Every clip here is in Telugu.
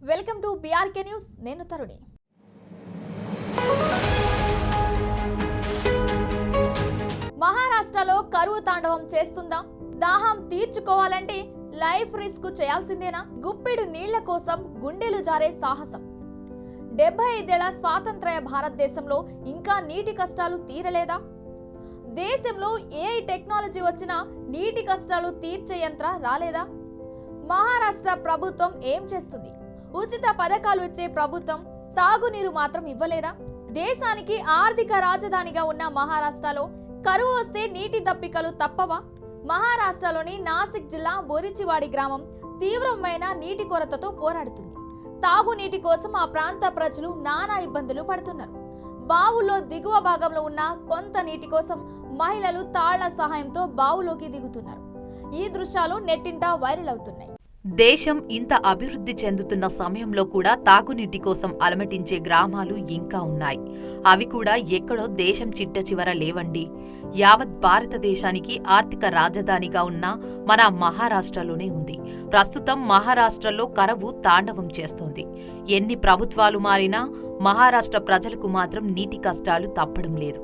Welcome to BRK news. నేను తరుణి. మహారాష్ట్రలో కరువు తాండవం చేస్తుందా? దాహం తీర్చుకోవాలంటే లైఫ్ రిస్క్ చేయాల్సిందేనా? గుప్పెడు నీళ్ల కోసం గుండెలు జారే సాహసం. 75 ఏళ్ల స్వాతంత్ర్య భారతదేశంలో ఇంకా నీటి కష్టాలు తీరలేదా? దేశంలో ఏ టెక్నాలజీ వచ్చినా నీటి కష్టాలు తీర్చే యంత్రం రాలేదా? మహారాష్ట్ర ప్రభుత్వం ఏం చేస్తుంది? ఉచిత పథకాలు ఇచ్చే ప్రభుత్వం తాగునీరు మాత్రం ఇవ్వలేదా? దేశానికి ఆర్థిక రాజధానిగా ఉన్న మహారాష్ట్రలో కరువు వస్తే నీటి దప్పికలు తప్పవా? మహారాష్ట్రలోని నాసిక్ జిల్లా బొరిచివాడి గ్రామం తీవ్రమైన నీటి కొరతతో పోరాడుతుంది. తాగునీటి కోసం ఆ ప్రాంత ప్రజలు నానా ఇబ్బందులు పడుతున్నారు. బావుల్లో దిగువ భాగంలో ఉన్న కొంత నీటి కోసం మహిళలు తాళ్ల సహాయంతో బావులోకి దిగుతున్నారు. ఈ దృశ్యాలు నెట్టింట వైరల్ అవుతున్నాయి. దేశం ఇంత అభివృద్ధి చెందుతున్న సమయంలో కూడా తాగునీటి కోసం అలమటించే గ్రామాలు ఇంకా ఉన్నాయి. అవి కూడా ఎక్కడో దేశం చిట్ట చివర లేవండి. యావత్ భారతదేశానికి ఆర్థిక రాజధానిగా ఉన్న మన మహారాష్ట్రలోనే ఉంది. ప్రస్తుతం మహారాష్ట్రలో కరువు తాండవం చేస్తోంది. ఎన్ని ప్రభుత్వాలు మారినా మహారాష్ట్ర ప్రజలకు మాత్రం నీటి కష్టాలు తప్పడం లేదు.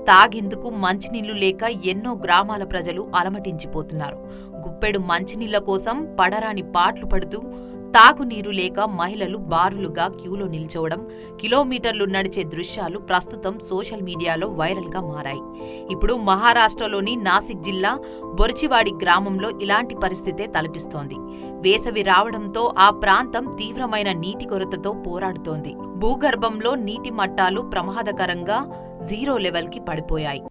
తాగేందుకు మంచినీళ్లు లేక ఎన్నో గ్రామాల ప్రజలు అలమటించిపోతున్నారు. గుప్పెడు మంచినీళ్ల కోసం పడరాని పాట్లు పడుతూ తాగునీరు లేక మహిళలు బారులుగా క్యూలో నిల్చోవడం, కిలోమీటర్లు నడిచే దృశ్యాలు ప్రస్తుతం సోషల్ మీడియాలో వైరల్గా మారాయి. ఇప్పుడు మహారాష్ట్రలోని నాసిక్ జిల్లా బొరిచివాడి గ్రామంలో ఇలాంటి పరిస్థితే తలపిస్తోంది. వేసవి రావడంతో ఆ ప్రాంతం తీవ్రమైన నీటి కొరతతో పోరాడుతోంది. భూగర్భంలో నీటి మట్టాలు ప్రమాదకరంగా 0 లెవెల్కి పడిపోయాయి.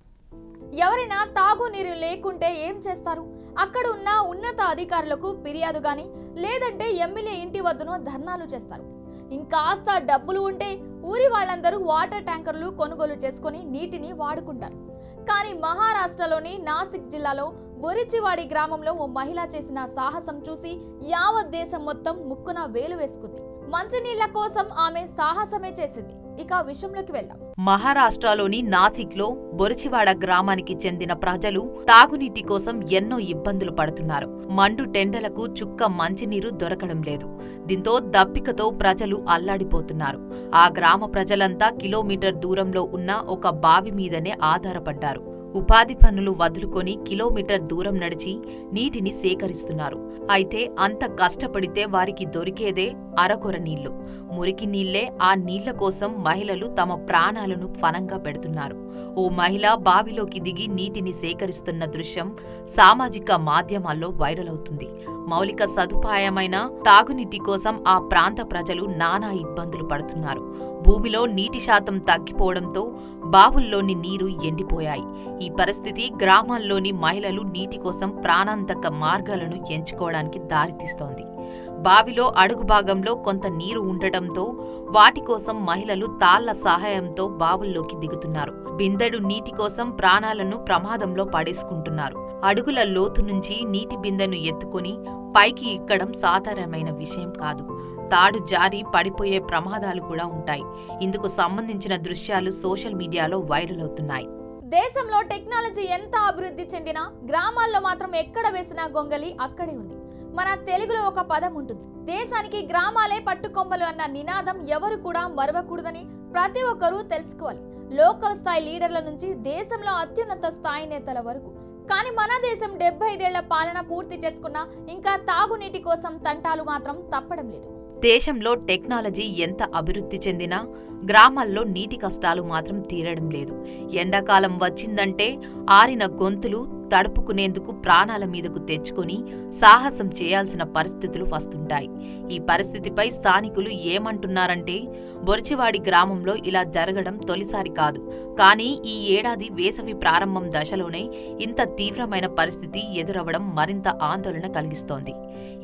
ఎవరైనా తాగునీరు లేకుంటే ఏం చేస్తారు? అక్కడ ఉన్న ఉన్నత అధికారులకు ఫిర్యాదు గాని, లేదంటే ఎమ్మెల్యే ఇంటి వద్దనో ధర్నాలు చేస్తారు. ఇంకాస్త డబ్బులు ఉంటే ఊరి వాళ్ళందరూ వాటర్ ట్యాంకర్లు కొనుగోలు చేసుకుని నీటిని వాడుకుంటారు. కానీ మహారాష్ట్రలోని నాసిక్ జిల్లాలో బొరిచివాడి గ్రామంలో ఓ మహిళ చేసిన సాహసం చూసి యావత్ దేశం మొత్తం ముక్కున వేలు వేసుకుంది. మంచినీళ్ల కోసం ఆమె సాహసమే చేసింది. ఇక విషయంలోకి వెళ్దాం. మహారాష్ట్రలోని నాసిక్లో బొరిచివాడ గ్రామానికి చెందిన ప్రజలు తాగునీటి కోసం ఎన్నో ఇబ్బందులు పడుతున్నారు. మండు టెండలకు చుక్క మంచినీరు దొరకడం లేదు. దీంతో దప్పికతో ప్రజలు అల్లాడిపోతున్నారు. ఆ గ్రామ ప్రజలంతా కిలోమీటర్ దూరంలో ఉన్న ఒక బావి మీదనే ఆధారపడ్డారు. ఉపాధి పనులు వదులుకొని కిలోమీటర్ దూరం నడిచి నీటిని సేకరిస్తున్నారు. అయితే అంత కష్టపడితే వారికి దొరికేదే అరకొర నీళ్లు. మురికి నీళ్లే. ఆ నీళ్ల కోసం మహిళలు తమ ప్రాణాలను ఫనంగా పెడుతున్నారు. ఓ మహిళ బావిలోకి దిగి నీటిని సేకరిస్తున్న దృశ్యం సామాజిక మాధ్యమాల్లో వైరల్ అవుతుంది. మౌలిక సదుపాయమైన తాగునీటి కోసం ఆ ప్రాంత ప్రజలు నానా ఇబ్బందులు పడుతున్నారు. భూమిలో నీటి శాతం తగ్గిపోవడంతో బావుల్లోని నీరు ఎండిపోయాయి. ఈ పరిస్థితి గ్రామాల్లోని మహిళలు నీటి కోసం ప్రాణాంతక మార్గాలను ఎంచుకోవడానికి దారితీస్తోంది. బావిలో అడుగు భాగంలో కొంత నీరు ఉండటంతో వాటి కోసం మహిళలు తాళ్ల సహాయంతో బావుల్లోకి దిగుతున్నారు. బిందెడు నీటి కోసం ప్రాణాలను ప్రమాదంలో పడేసుకుంటున్నారు. అడుగుల లోతు నుంచి నీటి బిందెను ఎత్తుకుని పైకి ఎక్కడం సాధారణమైన విషయం కాదు. తాడు జారి పడిపోయే ప్రమాదాలు కూడా ఉంటాయి. ఇందుకు సంబంధించిన దృశ్యాలు సోషల్ మీడియాలో వైరల్ అవుతున్నాయి. దేశంలో టెక్నాలజీ ఎంత అభివృద్ధి చెందినా గ్రామాల్లో మాత్రం ఎక్కడ వేసిన గొంగలి అక్కడే ఉంది. మన తెలుగులో ఒక పదం ఉంటుంది, దేశానికి గ్రామాలే పట్టుకొమ్మలు అన్న నినాదం ఎవరు కూడా మరవకూడదని ప్రతి ఒక్కరూ తెలుసుకోవాలి. లోకల్ స్థాయి లీడర్ల నుంచి దేశంలో అత్యున్నత స్థాయి నేతల వరకు. కానీ మన దేశం 75 ఏళ్ల పాలన పూర్తి చేసుకున్నా ఇంకా తాగునీటి కోసం తంటాలు మాత్రం తప్పడం లేదు. దేశంలో టెక్నాలజీ ఎంత అభివృద్ధి చెందినా గ్రామాల్లో నీటి కష్టాలు మాత్రం తీరడం లేదు. ఎండాకాలం వచ్చిందంటే ఆరిన గొంతులు తడుపుకునేందుకు ప్రాణాల మీదకు తెచ్చుకొని సాహసం చేయాల్సిన పరిస్థితులు వస్తుంటాయి. ఈ పరిస్థితిపై స్థానికులు ఏమంటున్నారంటే, బొరిచివాడి గ్రామంలో ఇలా జరగడం తొలిసారి కాదు. కానీ ఈ ఏడాది వేసవి ప్రారంభం దశలోనే ఇంత తీవ్రమైన పరిస్థితి ఎదురవడం మరింత ఆందోళన కలిగిస్తోంది.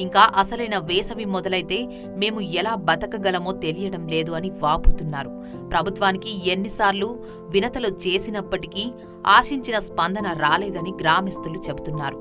ఇంకా అసలైన వేసవి మొదలైతే మేము ఎలా బతకగలమో తెలియడం లేదు అని వాపుతున్నారు. ప్రభుత్వానికి ఎన్నిసార్లు వినతలు చేసినప్పటికీ ఆశించిన స్పందన రాలేదని గ్రామస్తులు చెబుతున్నారు.